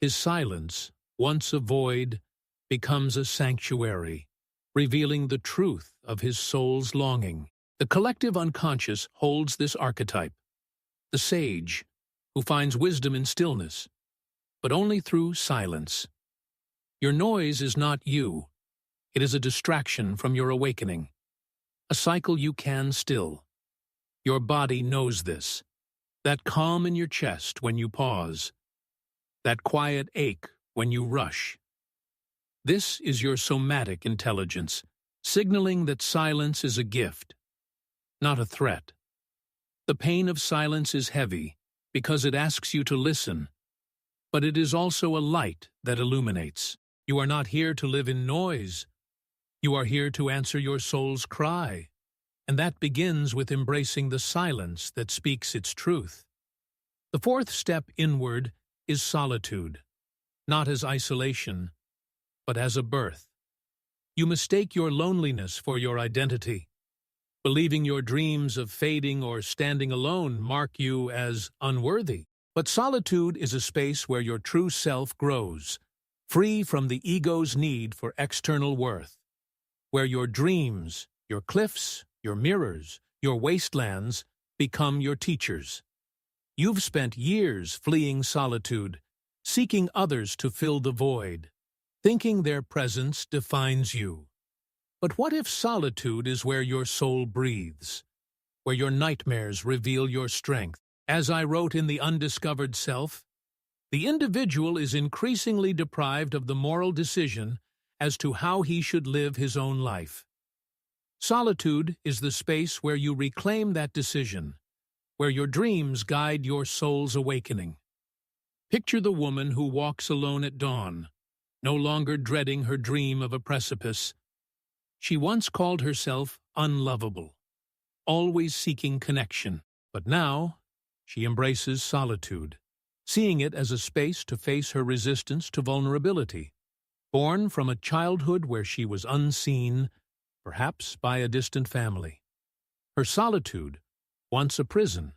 His silence, once a void, becomes a sanctuary, revealing the truth of his soul's longing. The collective unconscious holds this archetype, the sage, who finds wisdom in stillness, but only through silence. Your noise is not you. It is a distraction from your awakening, a cycle you can still. Your body knows this, that calm in your chest when you pause, that quiet ache when you rush. This is your somatic intelligence, signaling that silence is a gift, not a threat. The pain of silence is heavy because it asks you to listen, but it is also a light that illuminates. You are not here to live in noise. You are here to answer your soul's cry, and that begins with embracing the silence that speaks its truth. The fourth step inward is solitude, not as isolation, but as a birth. You mistake your loneliness for your identity, believing your dreams of fading or standing alone mark you as unworthy. But solitude is a space where your true self grows, free from the ego's need for external worth, where your dreams, your cliffs, your mirrors, your wastelands become your teachers. You've spent years fleeing solitude, seeking others to fill the void, thinking their presence defines you. But what if solitude is where your soul breathes, where your nightmares reveal your strength? As I wrote in The Undiscovered Self, the individual is increasingly deprived of the moral decision as to how he should live his own life. Solitude is the space where you reclaim that decision, where your dreams guide your soul's awakening. Picture the woman who walks alone at dawn, no longer dreading her dream of a precipice. She once called herself unlovable, always seeking connection, but now she embraces solitude, seeing it as a space to face her resistance to vulnerability. Born from a childhood where she was unseen, perhaps by a distant family, her solitude, once a prison,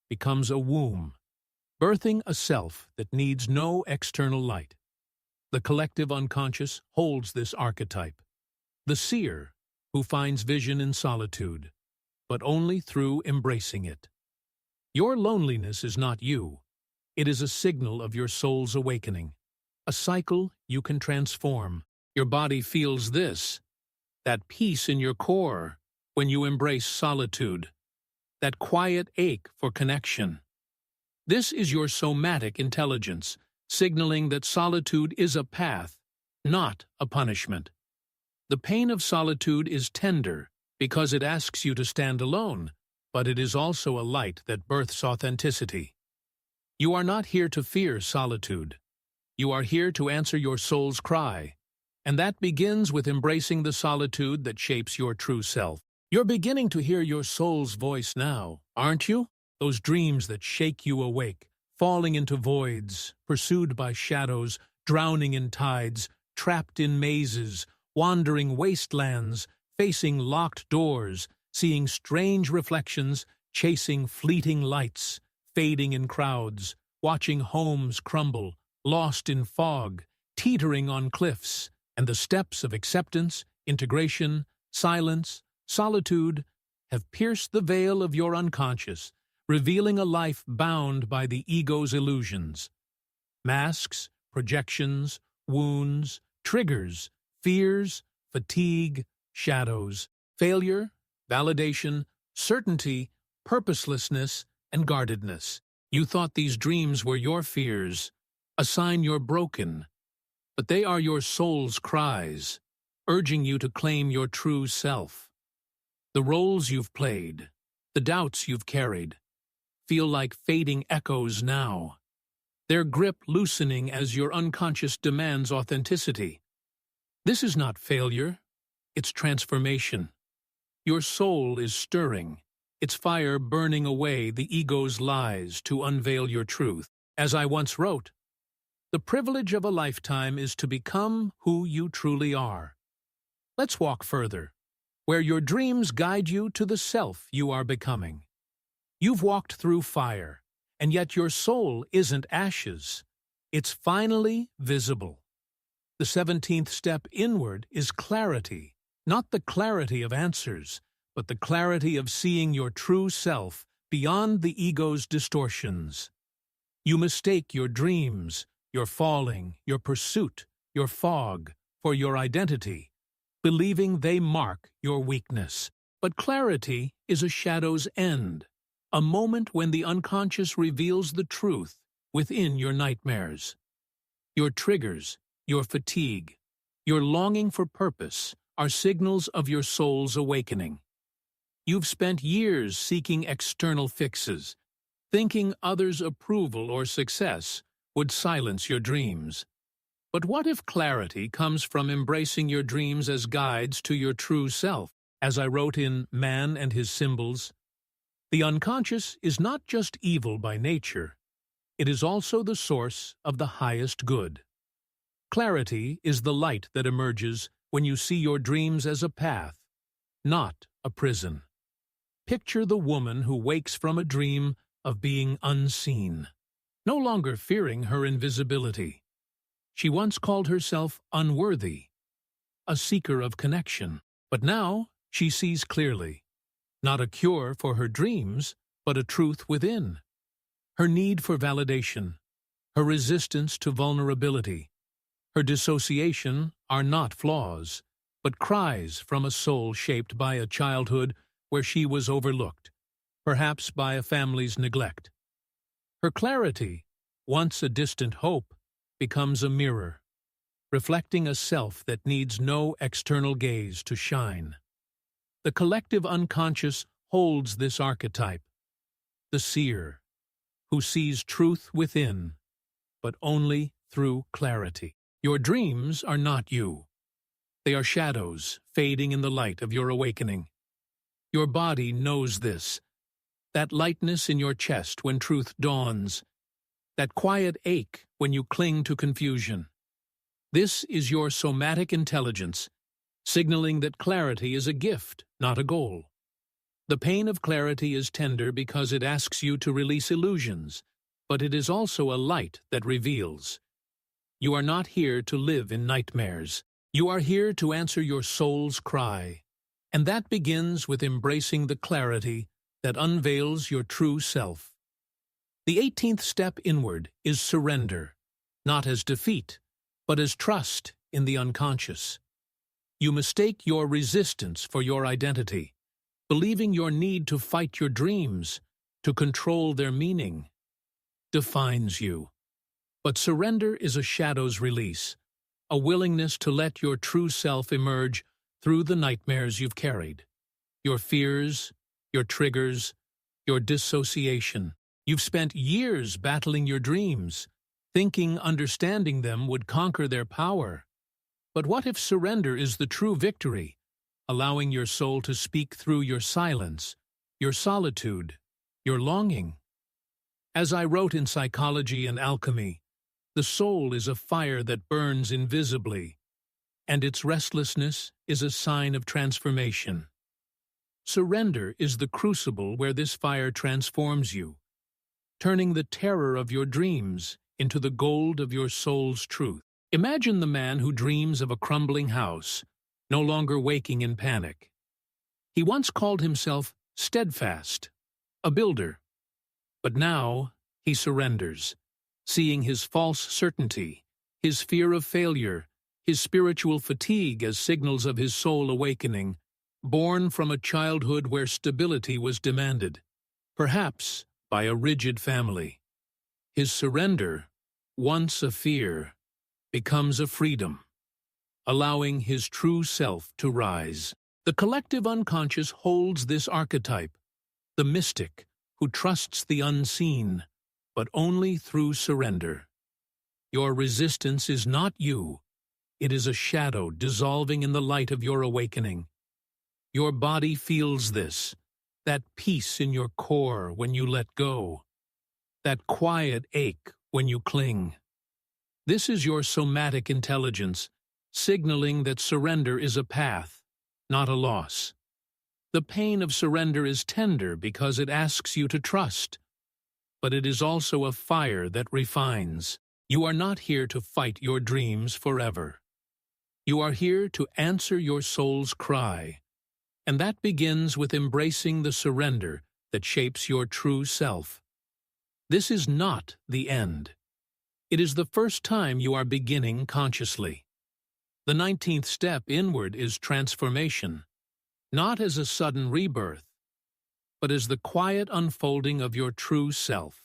becomes a womb, birthing a self that needs no external light. The collective unconscious holds this archetype, the seer who finds vision in solitude, but only through embracing it. Your loneliness is not you. It is a signal of your soul's awakening, a cycle you can transform. Your body feels this, that peace in your core when you embrace solitude, that quiet ache for connection. This is your somatic intelligence, signaling that solitude is a path, not a punishment. The pain of solitude is tender because it asks you to stand alone, but it is also a light that births authenticity. You are not here to fear solitude. You are here to answer your soul's cry, and that begins with embracing the solitude that shapes your true self. You're beginning to hear your soul's voice now, aren't you? Those dreams that shake you awake, falling into voids, pursued by shadows, drowning in tides, trapped in mazes, wandering wastelands, facing locked doors, seeing strange reflections, chasing fleeting lights, fading in crowds, watching homes crumble, lost in fog, teetering on cliffs, and the steps of acceptance, integration, silence, solitude have pierced the veil of your unconscious, revealing a life bound by the ego's illusions. Masks, projections, wounds, triggers, fears, fatigue, shadows, failure, validation, certainty, purposelessness, and guardedness. You thought these dreams were your fears, a sign you're broken, but they are your soul's cries, urging you to claim your true self. The roles you've played, the doubts you've carried, feel like fading echoes now, their grip loosening as your unconscious demands authenticity. This is not failure, it's transformation. Your soul is stirring, its fire burning away the ego's lies to unveil your truth. As I once wrote, the privilege of a lifetime is to become who you truly are. Let's walk further, where your dreams guide you to the self you are becoming. You've walked through fire, and yet your soul isn't ashes. It's finally visible. The 17th step inward is clarity, not the clarity of answers, but the clarity of seeing your true self beyond the ego's distortions. You mistake your dreams, your falling, your pursuit, your fog, for your identity, believing they mark your weakness. But clarity is a shadow's end, a moment when the unconscious reveals the truth within your nightmares. Your triggers, your fatigue, your longing for purpose are signals of your soul's awakening. You've spent years seeking external fixes, thinking others' approval or success would silence your dreams. But what if clarity comes from embracing your dreams as guides to your true self? As I wrote in Man and His Symbols, the unconscious is not just evil by nature, it is also the source of the highest good. Clarity is the light that emerges when you see your dreams as a path, not a prison. Picture the woman who wakes from a dream of being unseen, no longer fearing her invisibility. She once called herself unworthy, a seeker of connection, but now she sees clearly, not a cure for her dreams, but a truth within. Her need for validation, her resistance to vulnerability, her dissociation are not flaws, but cries from a soul shaped by a childhood where she was overlooked, perhaps by a family's neglect. Her clarity, once a distant hope, becomes a mirror, reflecting a self that needs no external gaze to shine. The collective unconscious holds this archetype, the seer, who sees truth within, but only through clarity. Your dreams are not you. They are shadows fading in the light of your awakening. Your body knows this, that lightness in your chest when truth dawns, that quiet ache when you cling to confusion. This is your somatic intelligence, signaling that clarity is a gift, not a goal. The pain of clarity is tender because it asks you to release illusions, but it is also a light that reveals. You are not here to live in nightmares. You are here to answer your soul's cry, and that begins with embracing the clarity that unveils your true self. The 18th step inward is surrender, not as defeat, but as trust in the unconscious. You mistake your resistance for your identity, believing your need to fight your dreams, to control their meaning, defines you. But surrender is a shadow's release, a willingness to let your true self emerge through the nightmares you've carried, your fears, your triggers, your dissociation. You've spent years battling your dreams, thinking understanding them would conquer their power. But what if surrender is the true victory, allowing your soul to speak through your silence, your solitude, your longing? As I wrote in Psychology and Alchemy, the soul is a fire that burns invisibly, and its restlessness is a sign of transformation. Surrender is the crucible where this fire transforms you, turning the terror of your dreams into the gold of your soul's truth. Imagine the man who dreams of a crumbling house, no longer waking in panic. He once called himself steadfast, a builder. But now he surrenders, seeing his false certainty, his fear of failure, his spiritual fatigue as signals of his soul awakening, born from a childhood where stability was demanded, perhaps by a rigid family. His surrender, once a fear, becomes a freedom, allowing his true self to rise. The collective unconscious holds this archetype, the mystic who trusts the unseen, but only through surrender. Your resistance is not you. It is a shadow dissolving in the light of your awakening. Your body feels this, that peace in your core when you let go, that quiet ache when you cling. This is your somatic intelligence, signaling that surrender is a path, not a loss. The pain of surrender is tender because it asks you to trust, but it is also a fire that refines. You are not here to fight your dreams forever. You are here to answer your soul's cry, and that begins with embracing the surrender that shapes your true self. This is not the end. It is the first time you are beginning consciously. The 19th step inward is transformation, not as a sudden rebirth, but as the quiet unfolding of your true self.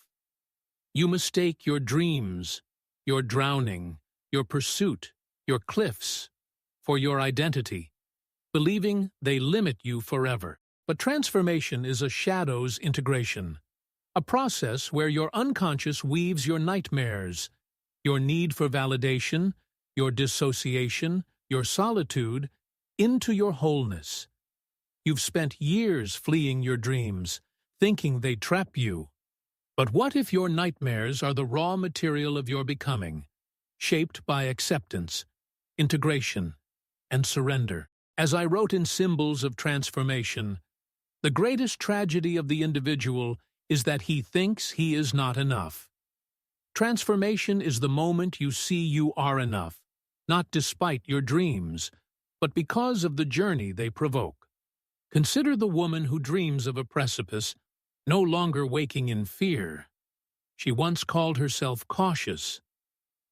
You mistake your dreams, your drowning, your pursuit, your cliffs, for your identity, believing they limit you forever. But transformation is a shadow's integration, a process where your unconscious weaves your nightmares, your need for validation, your dissociation, your solitude, into your wholeness. You've spent years fleeing your dreams, thinking they trap you. But what if your nightmares are the raw material of your becoming, shaped by acceptance, integration, and surrender? As I wrote in Symbols of Transformation, the greatest tragedy of the individual is that he thinks he is not enough. Transformation is the moment you see you are enough, not despite your dreams, but because of the journey they provoke. Consider the woman who dreams of a precipice, no longer waking in fear. She once called herself cautious,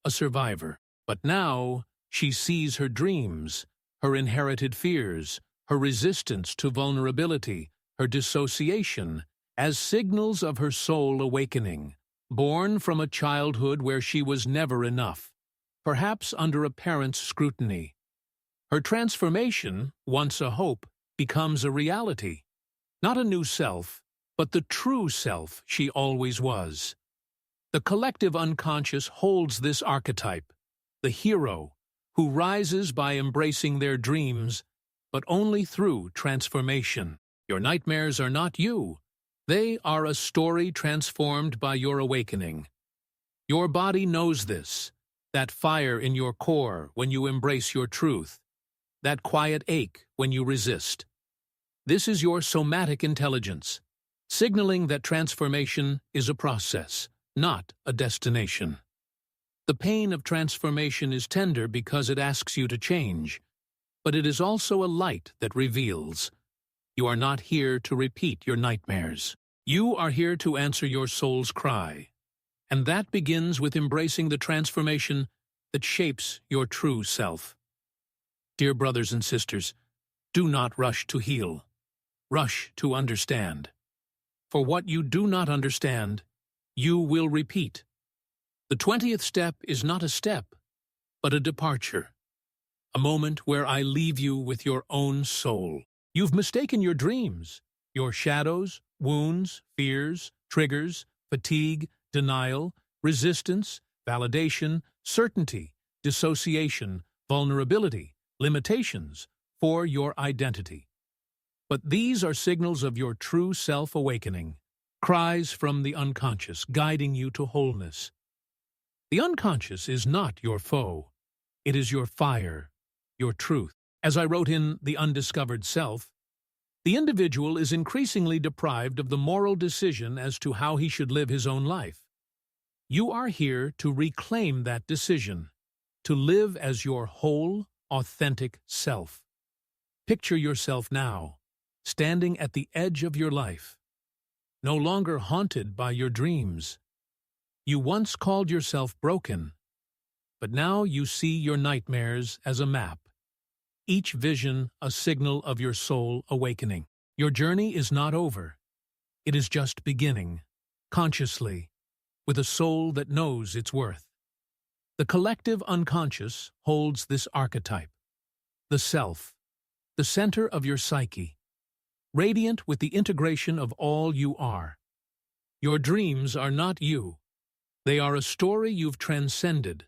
a survivor, but now she sees her dreams, her inherited fears, her resistance to vulnerability, her dissociation, as signals of her soul awakening, born from a childhood where she was never enough, perhaps under a parent's scrutiny. Her transformation, once a hope, becomes a reality, not a new self, but the true self she always was. The collective unconscious holds this archetype, the hero, who rises by embracing their dreams, but only through transformation. Your nightmares are not you. They are a story transformed by your awakening. Your body knows this, that fire in your core when you embrace your truth, that quiet ache when you resist. This is your somatic intelligence, signaling that transformation is a process, not a destination. The pain of transformation is tender because it asks you to change, but it is also a light that reveals. You are not here to repeat your nightmares. You are here to answer your soul's cry, and that begins with embracing the transformation that shapes your true self. Dear brothers and sisters, do not rush to heal. Rush to understand. For what you do not understand, you will repeat. The 20th step is not a step, but a departure. A moment where I leave you with your own soul. You've mistaken your dreams, your shadows, wounds, fears, triggers, fatigue, denial, resistance, validation, certainty, dissociation, vulnerability, limitations, for your identity. But these are signals of your true self-awakening, cries from the unconscious guiding you to wholeness. The unconscious is not your foe. It is your fire, your truth. As I wrote in The Undiscovered Self, the individual is increasingly deprived of the moral decision as to how he should live his own life. You are here to reclaim that decision, to live as your whole, authentic self. Picture yourself now, standing at the edge of your life, no longer haunted by your dreams. You once called yourself broken, but now you see your nightmares as a map, each vision a signal of your soul awakening. Your journey is not over. It is just beginning, consciously, with a soul that knows its worth. The collective unconscious holds this archetype, the self, the center of your psyche, radiant with the integration of all you are. Your dreams are not you. They are a story you've transcended,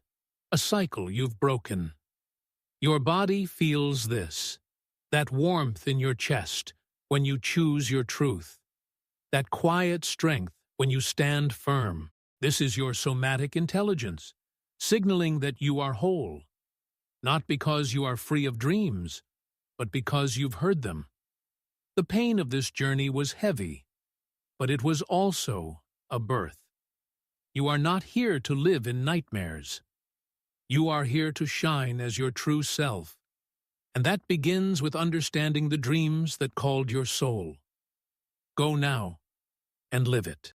a cycle you've broken. Your body feels this, that warmth in your chest when you choose your truth, that quiet strength when you stand firm. This is your somatic intelligence, signaling that you are whole, not because you are free of dreams, but because you've heard them. The pain of this journey was heavy, but it was also a birth. You are not here to live in nightmares. You are here to shine as your true self, and that begins with understanding the dreams that called your soul. Go now and live it.